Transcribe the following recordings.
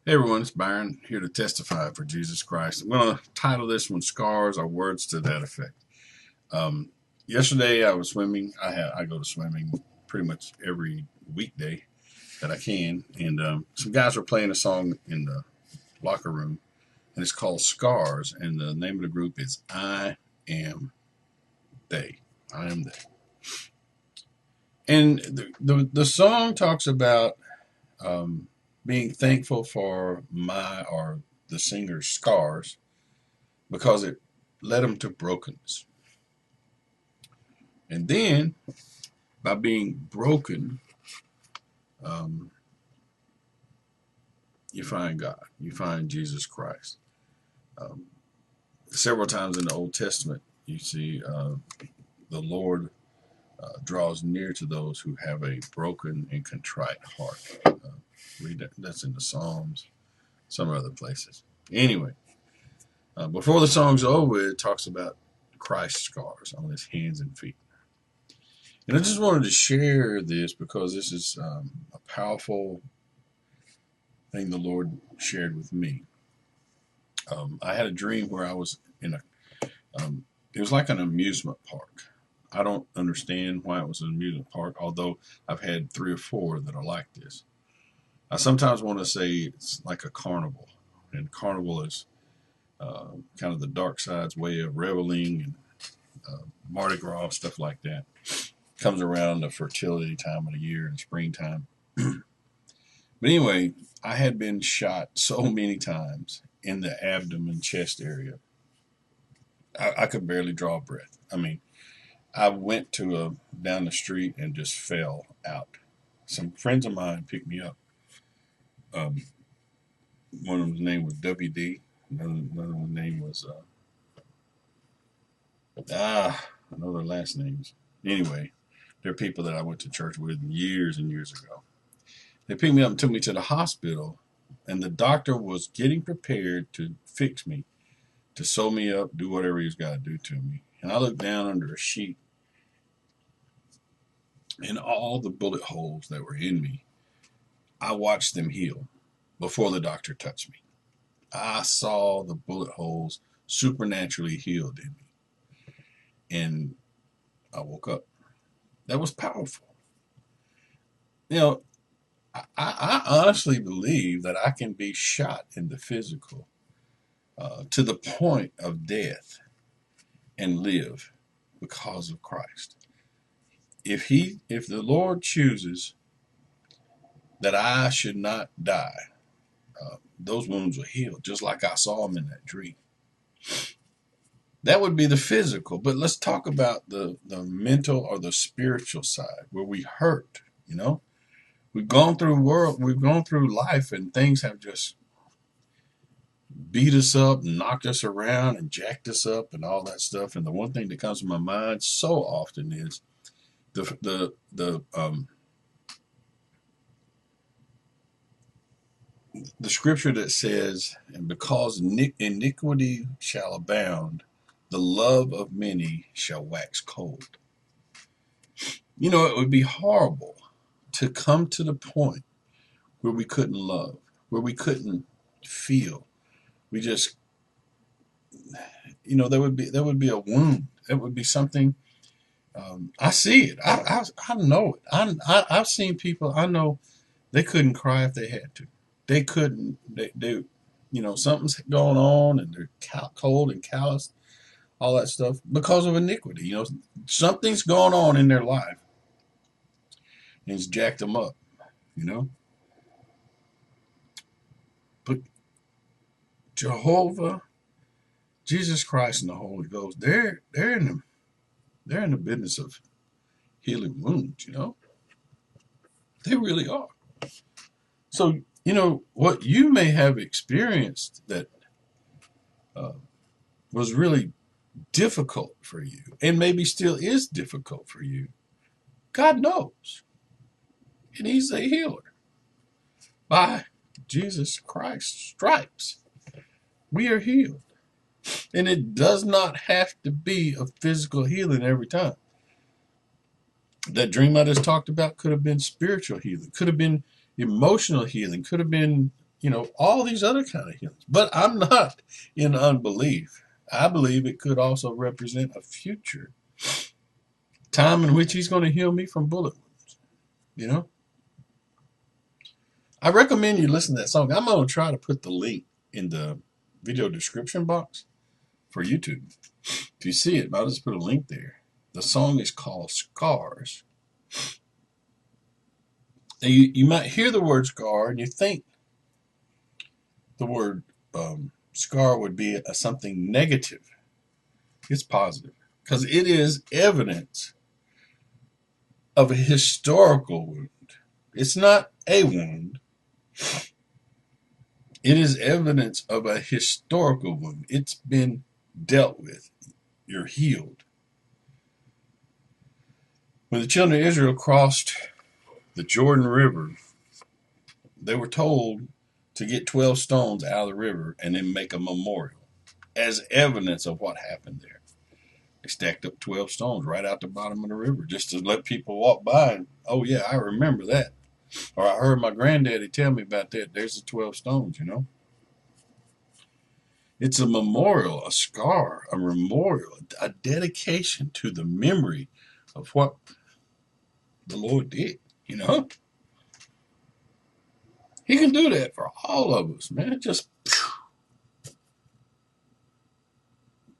Hey everyone, it's Byron here to testify for Jesus Christ. I'm going to title this one "Scars" or words to that effect. Um, Yesterday I was swimming. I go to swimming pretty much every weekday that I can, and some guys were playing a song in the locker room, and it's called "Scars," and the name of the group is I Am They. I Am They. And the song talks about um, being thankful for the singer's scars because it led him to brokenness. And then, by being broken, um, you find God. You find Jesus Christ. Um, Several times in the Old Testament, you see the Lord draws near to those who have a broken and contrite heart. Read that. That's in the Psalms, some other places. Anyway, before the song's over, it talks about Christ's scars on his hands and feet. And I just wanted to share this because this is a powerful thing the Lord shared with me. I had a dream where I was it was like an amusement park. I don't understand why it was an amusement park, although I've had 3 or 4 that are like this. I sometimes want to say it's like a carnival, and carnival is kind of the dark side's way of reveling and Mardi Gras, stuff like that. Comes around the fertility time of the year in springtime. But anyway, I had been shot so many times in the abdomen, chest area. I could barely draw a breath. I mean, I went down the street and just fell out. Some friends of mine picked me up. Um, One of them's name was WD. Another name was I know their last names. Anyway, they're people that I went to church with years and years ago. They picked me up and took me to the hospital, and the doctor was getting prepared to fix me, to sew me up, do whatever he's got to do to me. And I looked down under a sheet, and all the bullet holes that were in me, I watched them heal before the doctor touched me. I saw the bullet holes supernaturally healed in me, and I woke up. That was powerful. You know, I honestly believe that I can be shot in the physical to the point of death and live because of Christ. If the Lord chooses that I should not die, those wounds will heal, just like I saw them in that dream. That would be the physical, but let's talk about the mental or the spiritual side where we hurt. We've gone through life, and things have just beat us up, knocked us around, and jacked us up, and all that stuff. And the one thing that comes to my mind so often is the scripture that says, "And because iniquity shall abound, the love of many shall wax cold." It would be horrible to come to the point where we couldn't love, where we couldn't feel. We just, there would be a wound. It would be something. I see it. I know it. I've seen people. I know they couldn't cry if they had to. They couldn't. Something's going on, and they're cold and callous, all that stuff because of iniquity. Something's going on in their life, and it's jacked them up. But Jehovah, Jesus Christ, and the Holy Ghost, they're in the business of healing wounds. They really are. So what you may have experienced that was really difficult for you, and maybe still is difficult for you, God knows, and He's a healer. By Jesus Christ's stripes, we are healed. And it does not have to be a physical healing every time. That dream I just talked about could have been spiritual healing, could have been emotional healing, could have been all these other kind of healings. But I'm not in unbelief. I believe it could also represent a future time in which he's going to heal me from bullet wounds. I recommend you listen to that song. I'm going to try to put the link in the video description box for YouTube. If you see it, I'll just put a link there. The song is called Scars. Now, you might hear the word scar and you think the word scar would be something negative. It's positive because it is evidence of a historical wound. It's not a wound. It is evidence of a historical wound. It's been dealt with. You're healed. When the children of Israel crossed the Jordan River, they were told to get 12 stones out of the river and then make a memorial as evidence of what happened there. They stacked up 12 stones right out the bottom of the river just to let people walk by and, oh yeah, I remember that. Or I heard my granddaddy tell me about that. There's the 12 stones, It's a memorial, a scar, a memorial, a dedication to the memory of what the Lord did, He can do that for all of us, man. Just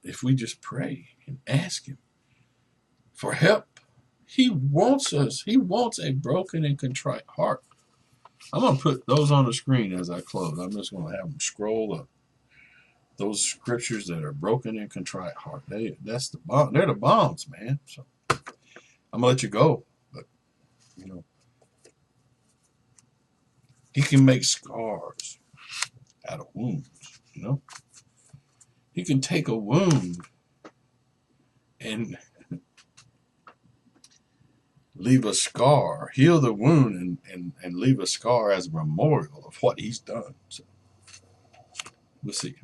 if we just pray and ask Him for help. He wants us. He wants a broken and contrite heart. I'm going to put those on the screen as I close. I'm just going to have them scroll up. Those scriptures that are broken and contrite heart. That's the bomb. They're the bombs, man. So I'm going to let you go. But, He can make scars out of wounds, He can take a wound and leave a scar, heal the wound and leave a scar as a memorial of what He's done. So we'll see.